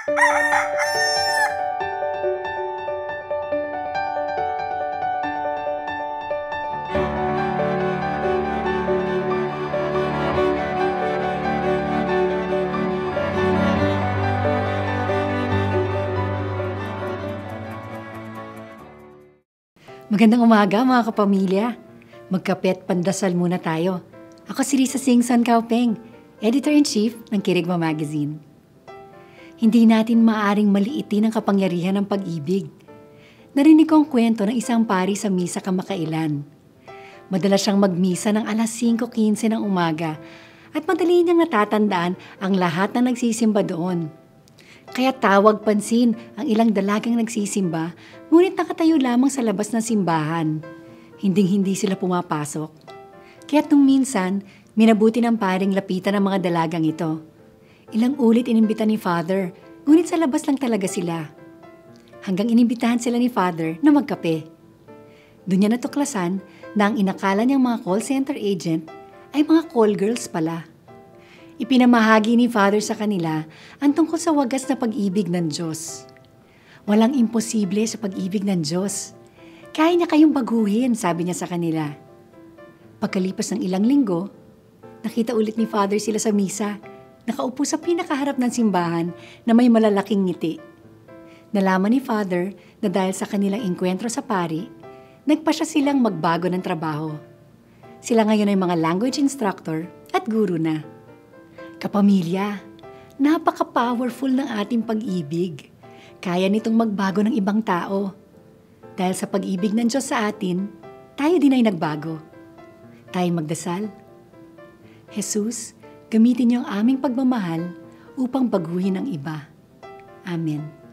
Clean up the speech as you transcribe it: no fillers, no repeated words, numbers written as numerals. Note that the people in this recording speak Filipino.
Magandang umaga mga kapamilya. Magkape at pandasal muna tayo. Ako si Risa Singson Kaupeng, Editor-in-Chief ng Kirigma Magazine. Hindi natin maaring maliitin ang kapangyarihan ng pag-ibig. Narinig ko ang kwento ng isang pari sa misa kamakailan. Madalas siyang magmisa ng alas 5:15 ng umaga at madali niyang natatandaan ang lahat na nagsisimba doon. Kaya tawag pansin ang ilang dalagang nagsisimba, ngunit nakatayo lamang sa labas ng simbahan. Hinding-hindi sila pumapasok. Kaya't nung minsan, minabuti ng paring lapitan ng mga dalagang ito. Ilang ulit inimbita ni Father, ngunit sa labas lang talaga sila. Hanggang inimbitahan sila ni Father na magkape. Doon niya natuklasan na ang inakala niyang mga call center agent ay mga call girls pala. Ipinamahagi ni Father sa kanila ang tungkol sa wagas na pag-ibig ng Diyos. Walang imposible sa pag-ibig ng Diyos. Kaya niya kayong baguhin, sabi niya sa kanila. Pagkalipas ng ilang linggo, nakita ulit ni Father sila sa misa, nakaupo sa pinakaharap ng simbahan na may malalaking ngiti. Nalaman ni Father na dahil sa kanilang engkwentro sa pari, nagpasya silang magbago ng trabaho. Sila ngayon ay mga language instructor at guru na. Kapamilya, napaka-powerful ng ating pag-ibig. Kaya nitong magbago ng ibang tao. Dahil sa pag-ibig ng Diyos sa atin, tayo din ay nagbago. Tayo magdasal. Jesus, gamitin niyo ang aming pagmamahal upang baguhin ang iba. Amen.